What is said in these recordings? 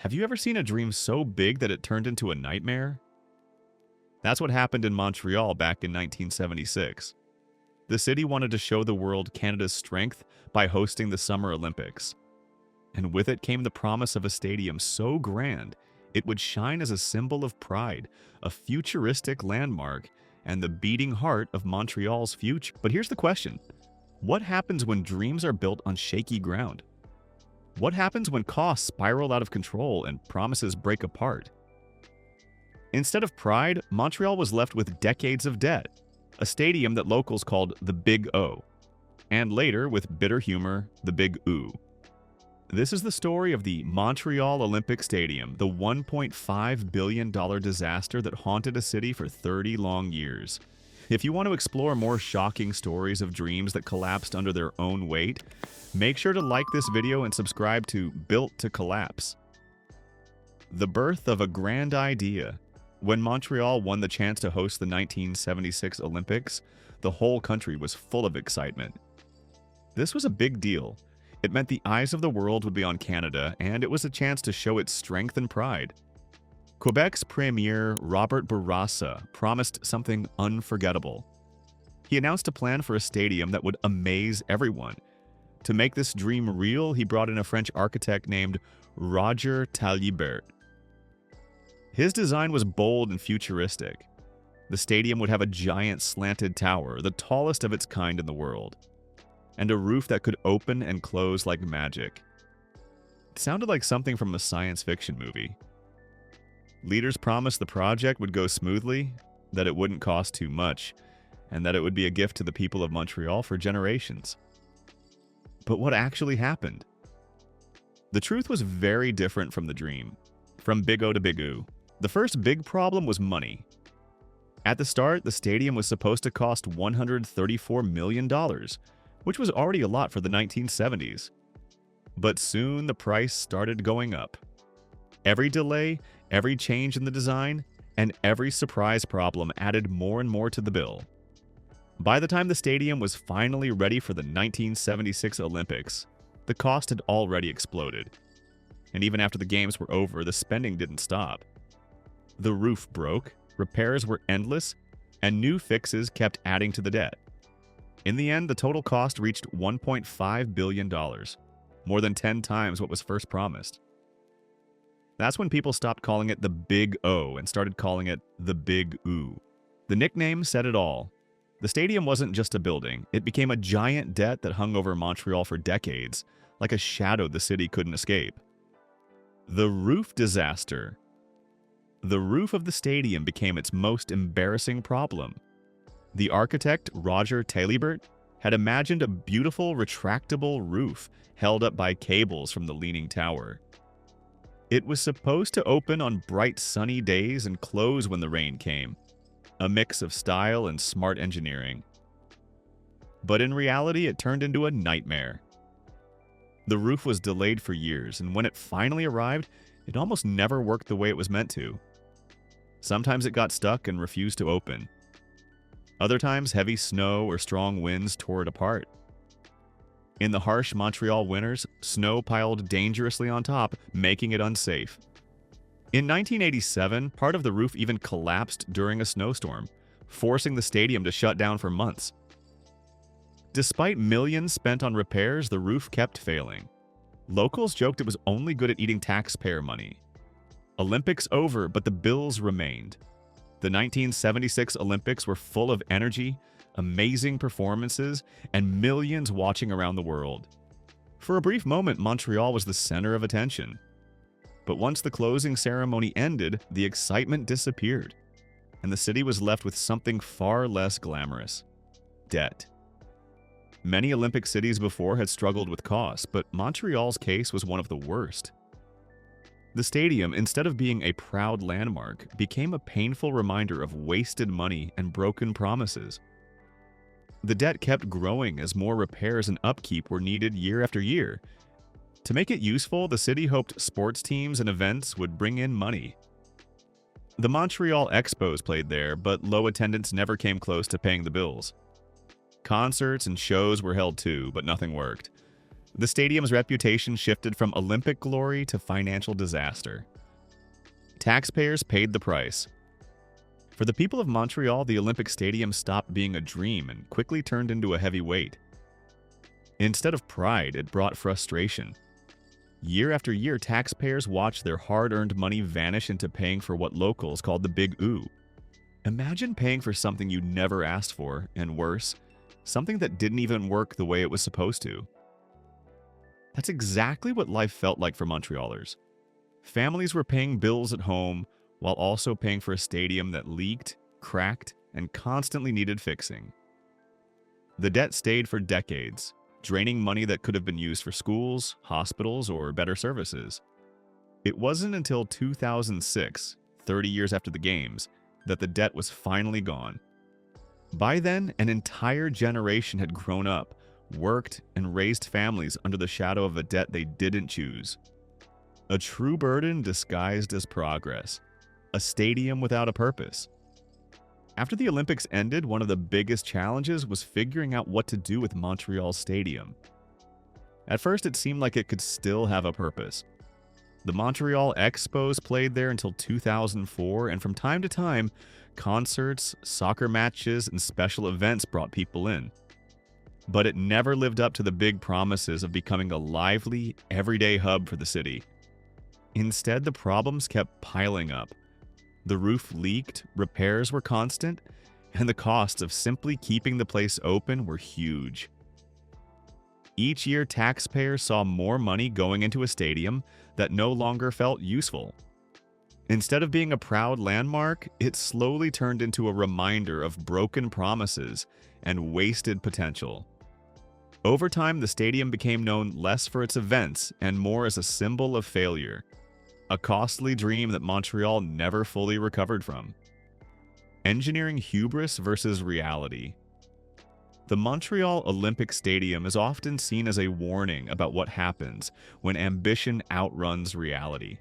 Have you ever seen a dream so big that it turned into a nightmare? That's what happened in Montreal back in 1976. The city wanted to show the world Canada's strength by hosting the Summer Olympics. And with it came the promise of a stadium so grand, it would shine as a symbol of pride, a futuristic landmark, and the beating heart of Montreal's future. But here's the question. What happens when dreams are built on shaky ground? What happens when costs spiral out of control and promises break apart? Instead of pride, Montreal was left with decades of debt, a stadium that locals called the Big O, and later, with bitter humor, the Big Oo. This is the story of the Montreal Olympic Stadium, the $1.5 billion disaster that haunted a city for 30 long years. If you want to explore more shocking stories of dreams that collapsed under their own weight, make sure to like this video and subscribe to Built to Collapse. The birth of a grand idea. When Montreal won the chance to host the 1976 Olympics, the whole country was full of excitement. This was a big deal. It meant the eyes of the world would be on Canada, and it was a chance to show its strength and pride. Quebec's Premier Robert Bourassa promised something unforgettable. He announced a plan for a stadium that would amaze everyone. To make this dream real, he brought in a French architect named Roger Taillibert. His design was bold and futuristic. The stadium would have a giant slanted tower, the tallest of its kind in the world, and a roof that could open and close like magic. It sounded like something from a science fiction movie. Leaders promised the project would go smoothly, that it wouldn't cost too much, and that it would be a gift to the people of Montreal for generations. But what actually happened? The truth was very different from the dream. From Big O to Big Oo. The first big problem was money. At the start, the stadium was supposed to cost $134 million, which was already a lot for the 1970s. But soon the price started going up. Every delay, every change in the design, and every surprise problem added more and more to the bill. By the time the stadium was finally ready for the 1976 Olympics, the cost had already exploded. And even after the games were over, the spending didn't stop. The roof broke, repairs were endless, and new fixes kept adding to the debt. In the end, the total cost reached $1.5 billion, more than 10 times what was first promised. That's when people stopped calling it the Big O and started calling it the Big Oo. The nickname said it all. The stadium wasn't just a building, it became a giant debt that hung over Montreal for decades, like a shadow the city couldn't escape. The roof disaster. The roof of the stadium became its most embarrassing problem. The architect, Roger Taillibert, had imagined a beautiful retractable roof held up by cables from the leaning tower. It was supposed to open on bright sunny days and close when the rain came, a mix of style and smart engineering. But in reality, it turned into a nightmare. The roof was delayed for years, and when it finally arrived, it almost never worked the way it was meant to. Sometimes it got stuck and refused to open. Other times, heavy snow or strong winds tore it apart. In the harsh Montreal winters, snow piled dangerously on top, making it unsafe. In 1987, part of the roof even collapsed during a snowstorm, forcing the stadium to shut down for months. Despite millions spent on repairs, the roof kept failing. Locals joked it was only good at eating taxpayer money. Olympics over, but the bills remained. The 1976 Olympics were full of energy, amazing performances, and millions watching around the world. For a brief moment, Montreal was the center of attention. But once the closing ceremony ended, the excitement disappeared, and the city was left with something far less glamorous: debt. Many Olympic cities before had struggled with costs, but Montreal's case was one of the worst. The stadium, instead of being a proud landmark, became a painful reminder of wasted money and broken promises. The debt kept growing as more repairs and upkeep were needed year after year. To make it useful, the city hoped sports teams and events would bring in money. The Montreal Expos played there, but low attendance never came close to paying the bills. Concerts and shows were held too, but nothing worked. The stadium's reputation shifted from Olympic glory to financial disaster. Taxpayers paid the price. For the people of Montreal, the Olympic Stadium stopped being a dream and quickly turned into a heavy weight. Instead of pride, it brought frustration. Year after year, taxpayers watched their hard-earned money vanish into paying for what locals called the Big Oo. Imagine paying for something you never asked for, and worse, something that didn't even work the way it was supposed to. That's exactly what life felt like for Montrealers. Families were paying bills at home while also paying for a stadium that leaked, cracked, and constantly needed fixing. The debt stayed for decades, draining money that could have been used for schools, hospitals, or better services. It wasn't until 2006, 30 years after the Games, that the debt was finally gone. By then, an entire generation had grown up, worked, and raised families under the shadow of a debt they didn't choose. A true burden disguised as progress. A stadium without a purpose. After the Olympics ended, one of the biggest challenges was figuring out what to do with Montreal Stadium. At first, it seemed like it could still have a purpose. The Montreal Expos played there until 2004, and from time to time, concerts, soccer matches, and special events brought people in. But it never lived up to the big promises of becoming a lively, everyday hub for the city. Instead, the problems kept piling up. The roof leaked, repairs were constant, and the costs of simply keeping the place open were huge. Each year, taxpayers saw more money going into a stadium that no longer felt useful. Instead of being a proud landmark, it slowly turned into a reminder of broken promises and wasted potential. Over time, the stadium became known less for its events and more as a symbol of failure, a costly dream that Montreal never fully recovered from. Engineering hubris versus reality. The Montreal Olympic Stadium is often seen as a warning about what happens when ambition outruns reality.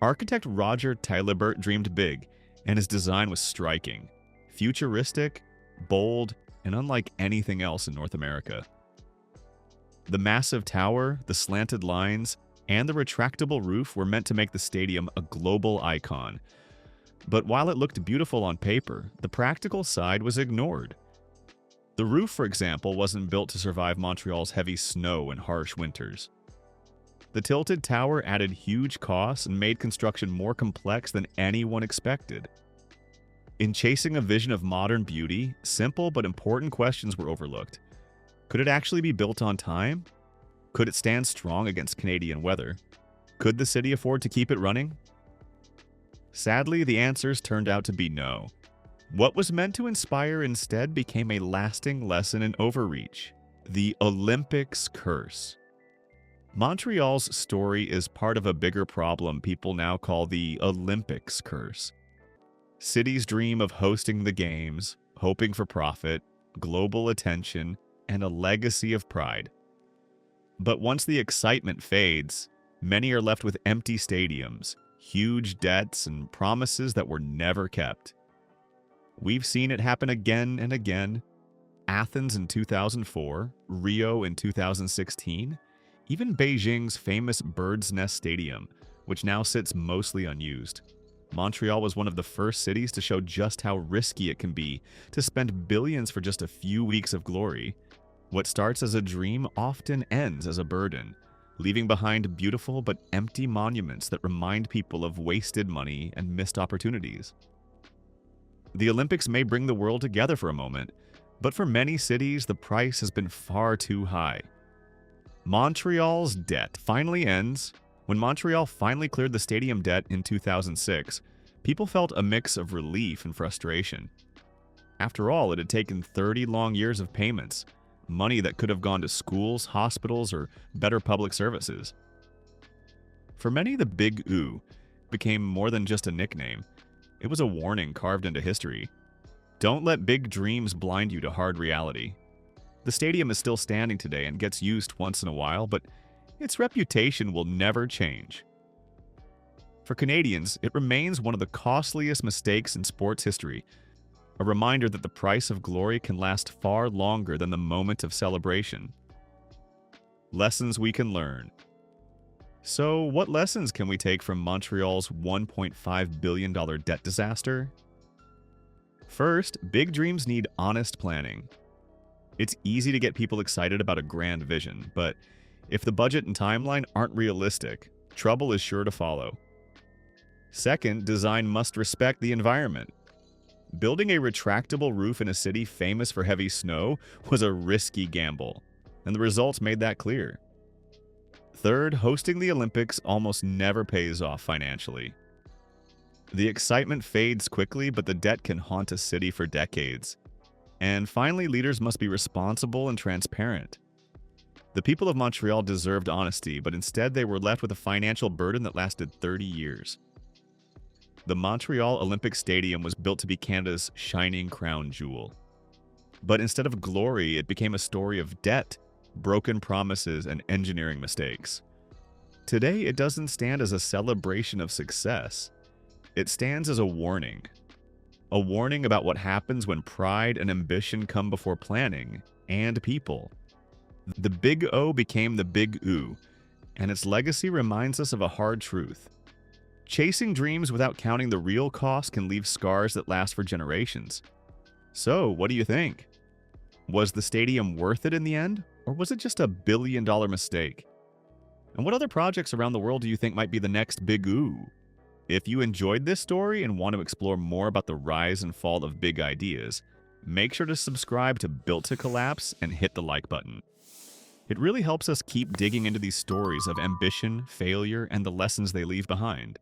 Architect Roger Taillibert dreamed big, and his design was striking, futuristic, bold, and unlike anything else in North America. The massive tower, the slanted lines, and the retractable roof were meant to make the stadium a global icon. But while it looked beautiful on paper, the practical side was ignored. The roof, for example, wasn't built to survive Montreal's heavy snow and harsh winters. The tilted tower added huge costs and made construction more complex than anyone expected. In chasing a vision of modern beauty, simple but important questions were overlooked. Could it actually be built on time? Could it stand strong against Canadian weather? Could the city afford to keep it running? Sadly, the answers turned out to be no. What was meant to inspire instead became a lasting lesson in overreach. The Olympics curse. Montreal's story is part of a bigger problem people now call the Olympics curse. Cities dream of hosting the Games, hoping for profit, global attention, and a legacy of pride. But once the excitement fades, many are left with empty stadiums, huge debts, and promises that were never kept. We've seen it happen again and again. Athens in 2004, Rio in 2016, even Beijing's famous Bird's Nest Stadium, which now sits mostly unused. Montreal was one of the first cities to show just how risky it can be to spend billions for just a few weeks of glory. What starts as a dream often ends as a burden, leaving behind beautiful but empty monuments that remind people of wasted money and missed opportunities. The Olympics may bring the world together for a moment, but for many cities, the price has been far too high. Montreal's debt finally ends. When Montreal finally cleared the stadium debt in 2006, people felt a mix of relief and frustration. After all, it had taken 30 long years of payments, money that could have gone to schools, hospitals, or better public services. For many, the Big Oo became more than just a nickname. It was a warning carved into history. Don't let big dreams blind you to hard reality. The stadium is still standing today and gets used once in a while, but its reputation will never change. For Canadians, it remains one of the costliest mistakes in sports history, a reminder that the price of glory can last far longer than the moment of celebration. Lessons we can learn. So, what lessons can we take from Montreal's $1.5 billion debt disaster? First, big dreams need honest planning. It's easy to get people excited about a grand vision, but if the budget and timeline aren't realistic, trouble is sure to follow. Second, design must respect the environment. Building a retractable roof in a city famous for heavy snow was a risky gamble, and the results made that clear. Third, hosting the Olympics almost never pays off financially. The excitement fades quickly, but the debt can haunt a city for decades. And finally, leaders must be responsible and transparent. The people of Montreal deserved honesty, but instead they were left with a financial burden that lasted 30 years. The Montreal Olympic Stadium was built to be Canada's shining crown jewel. But instead of glory, it became a story of debt, broken promises, and engineering mistakes. Today, it doesn't stand as a celebration of success. It stands as a warning. A warning about what happens when pride and ambition come before planning and people. The Big O became the Big Oo, and its legacy reminds us of a hard truth. Chasing dreams without counting the real cost can leave scars that last for generations. So, what do you think? Was the stadium worth it in the end, or was it just a billion-dollar mistake? And what other projects around the world do you think might be the next Big Oo? If you enjoyed this story and want to explore more about the rise and fall of big ideas, make sure to subscribe to Built to Collapse and hit the like button. It really helps us keep digging into these stories of ambition, failure, and the lessons they leave behind.